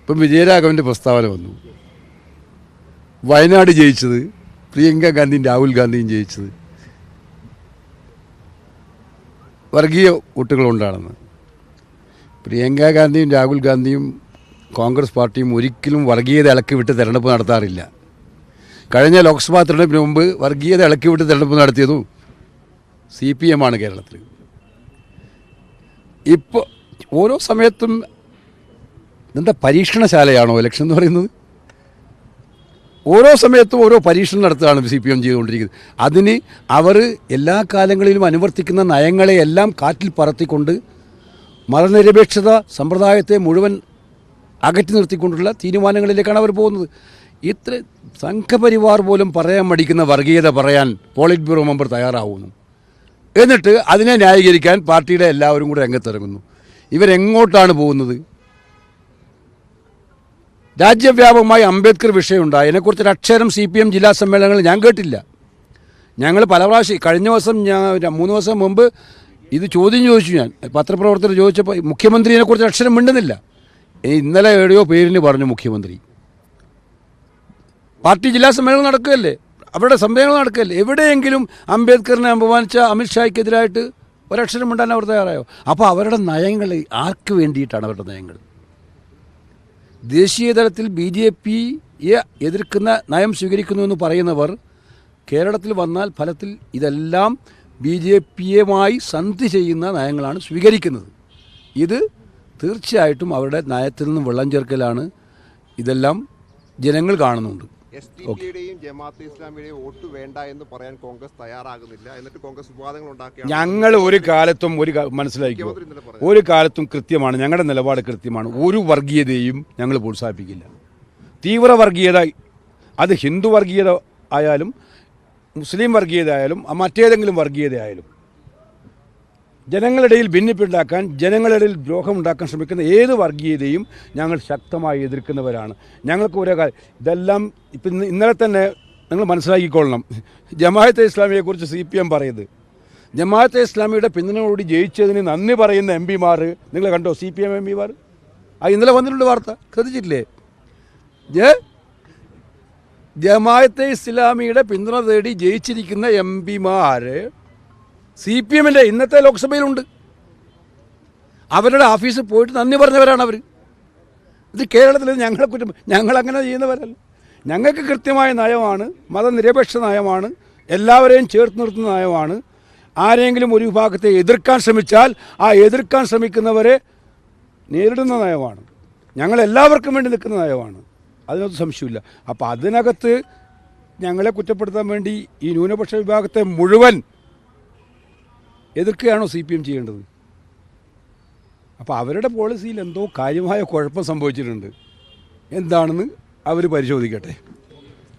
ഇപ്പം വിജയരാഘവൻ്റെ പ്രസ്താവന വന്നു. വയനാട് ജയിച്ചത് പ്രിയങ്ക ഗാന്ധിയും രാഹുൽ ഗാന്ധിയും ജയിച്ചത് വർഗീയ വോട്ടുകളുണ്ടാണെന്ന്. പ്രിയങ്ക ഗാന്ധിയും രാഹുൽ ഗാന്ധിയും കോൺഗ്രസ് പാർട്ടിയും ഒരിക്കലും വർഗീയത ഇളക്കി വിട്ട് തെരഞ്ഞെടുപ്പ് നടത്താറില്ല. കഴിഞ്ഞ ലോക്സഭാ തെരഞ്ഞെടുപ്പിന് മുമ്പ് വർഗീയത ഇളക്കി വിട്ട് തെരഞ്ഞെടുപ്പ് നടത്തിയതും CPM ആണ് കേരളത്തിൽ. ഇപ്പോൾ ഓരോ സമയത്തും എന്താ പരീക്ഷണശാലയാണോ ഇലക്ഷൻ എന്ന് പറയുന്നത്? ഓരോ സമയത്തും ഓരോ പരീക്ഷണം നടത്തുകയാണ് CPM ചെയ്തുകൊണ്ടിരിക്കുന്നത്. അതിന് അവർ എല്ലാ കാലങ്ങളിലും അനുവർത്തിക്കുന്ന നയങ്ങളെയെല്ലാം കാറ്റിൽ പറത്തിക്കൊണ്ട് മതനിരപേക്ഷത സമ്പ്രദായത്തെ മുഴുവൻ അകറ്റി നിർത്തിക്കൊണ്ടുള്ള തീരുമാനങ്ങളിലേക്കാണ് അവർ പോകുന്നത്. ഇത്ര സംഘപരിവാർ പോലും പറയാൻ മടിക്കുന്ന വർഗീയത പറയാൻ പോളിറ്റ് ബ്യൂറോ മെമ്പർ തയ്യാറാവുന്നു. എന്നിട്ട് അതിനെ ന്യായീകരിക്കാൻ പാർട്ടിയുടെ എല്ലാവരും കൂടെ രംഗത്തിറങ്ങുന്നു. ഇവരെങ്ങോട്ടാണ് പോകുന്നത്? രാജ്യവ്യാപകമായി അംബേദ്കർ വിഷയമുണ്ടായി. അതിനെക്കുറിച്ചൊരു അക്ഷരം CPM ജില്ലാ സമ്മേളനങ്ങളിൽ ഞാൻ കേട്ടില്ല. ഞങ്ങൾ പല പ്രാവശ്യം കഴിഞ്ഞ ദിവസം 3 ദിവസം മുമ്പ് ഇത് ചോദ്യം ചോദിച്ചു. ഞാൻ പത്രപ്രവർത്തകർ ചോദിച്ചപ്പോൾ മുഖ്യമന്ത്രിയെക്കുറിച്ച് അക്ഷരം മിണ്ടുന്നില്ല. ഇന്നലെ എവിടെയോ പേരിന് പറഞ്ഞു മുഖ്യമന്ത്രി. പാർട്ടി ജില്ലാ സമ്മേളനം നടക്കുകയല്ലേ, അവരുടെ സമ്മേളനം നടക്കുകയല്ലേ, എവിടെയെങ്കിലും അംബേദ്കറിനെ അപമാനിച്ച അമിത്ഷായ്ക്കെതിരായിട്ട് ഒരക്ഷരം മിണ്ടാൻ അവർ തയ്യാറായോ? അപ്പോൾ അവരുടെ നയങ്ങൾ ആർക്ക് വേണ്ടിയിട്ടാണ് അവരുടെ നയങ്ങൾ? ദേശീയ തലത്തിൽ BJPയെ എതിർക്കുന്ന നയം സ്വീകരിക്കുന്നുവെന്ന് പറയുന്നവർ കേരളത്തിൽ വന്നാൽ ഫലത്തിൽ ഇതെല്ലാം BJPയുമായി സന്ധി ചെയ്യുന്ന നയങ്ങളാണ് സ്വീകരിക്കുന്നത്. ഇത് തീർച്ചയായിട്ടും അവരുടെ നയത്തിൽ നിന്നും വെള്ളം ചേർക്കലാണ്. ഇതെല്ലാം ജനങ്ങൾ കാണുന്നുണ്ട്. SDPയുടെയും ജമാഅത്തെ ഇസ്ലാമിയുടെയും വോട്ട് വേണ്ട എന്ന് പറയാൻ കോൺഗ്രസ് തയ്യാറാകുന്നില്ല. എന്നിട്ട് കോൺഗ്രസ് വിവാദങ്ങൾ ഉണ്ടാക്കി. ഞങ്ങൾ ഒരു കാലത്തും മനസ്സിലാക്കിയോ, ഒരു കാലത്തും കൃത്യമാണ്, ഞങ്ങളുടെ നിലപാട് കൃത്യമാണ്. ഒരു വർഗീയതയും ഞങ്ങൾ പ്രോത്സാഹിപ്പിക്കില്ല. തീവ്ര വർഗീയത, അത് ഹിന്ദു വർഗീയത ആയാലും മുസ്ലിം വർഗീയത ആയാലും മറ്റേതെങ്കിലും വർഗീയത ആയാലും, ജനങ്ങളിടയിൽ ഭിന്നിപ്പുണ്ടാക്കാൻ, ജനങ്ങളിടയിൽ ദ്രോഹമുണ്ടാക്കാൻ ശ്രമിക്കുന്ന ഏത് വർഗീയതയും ഞങ്ങൾ ശക്തമായി എതിർക്കുന്നവരാണ്. ഞങ്ങൾക്ക് ഒരേ കാര്യം ഇതെല്ലാം ഇപ്പം ഇന്നലെ തന്നെ നിങ്ങൾ മനസ്സിലാക്കിക്കൊള്ളണം. ജമാഅത്തെ ഇസ്ലാമിയെക്കുറിച്ച് CPM പറയുന്നത്, ജമാഅത്തെ ഇസ്ലാമിയുടെ പിന്തുണയോടുകൂടി ജയിച്ചതിന് നന്ദി പറയുന്ന MP മാർ നിങ്ങൾ കണ്ടോ? CPM MP മാർ ഇന്നലെ വന്നിട്ടുണ്ട് വാർത്ത, ശ്രദ്ധിച്ചിട്ടില്ലേ? ജമാഅത്തെ ഇസ്ലാമിയുടെ പിന്തുണ തേടി ജയിച്ചിരിക്കുന്ന MP മാർ CPMൻ്റെ ഇന്നത്തെ ലോക്സഭയിലുണ്ട്. അവരുടെ ഓഫീസിൽ പോയിട്ട് നന്ദി പറഞ്ഞവരാണ് അവർ. ഇത് കേരളത്തിൽ ഞങ്ങളെ കുറ്റം, ഞങ്ങളങ്ങനെ ചെയ്യുന്നവരല്ല. ഞങ്ങൾക്ക് കൃത്യമായ നയമാണ്, മതനിരപേക്ഷ നയമാണ്, എല്ലാവരെയും ചേർത്ത് നിർത്തുന്ന നയമാണ്. ആരെങ്കിലും ഒരു വിഭാഗത്തെ എതിർക്കാൻ ശ്രമിച്ചാൽ ആ എതിർക്കാൻ ശ്രമിക്കുന്നവരെ നേരിടുന്ന നയമാണ്. ഞങ്ങളെല്ലാവർക്കും വേണ്ടി നിൽക്കുന്ന നയമാണ്. അതിനൊന്നും സംശയമില്ല. അപ്പോൾ അതിനകത്ത് ഞങ്ങളെ കുറ്റപ്പെടുത്താൻ വേണ്ടി ഈ ന്യൂനപക്ഷ വിഭാഗത്തെ മുഴുവൻ എതിർക്കുകയാണോ CPM ചെയ്യേണ്ടത്? അപ്പോൾ അവരുടെ പോളിസിയിൽ എന്തോ കാര്യമായ കുഴപ്പം സംഭവിച്ചിട്ടുണ്ട്. എന്താണെന്ന് അവർ പരിശോധിക്കട്ടെ.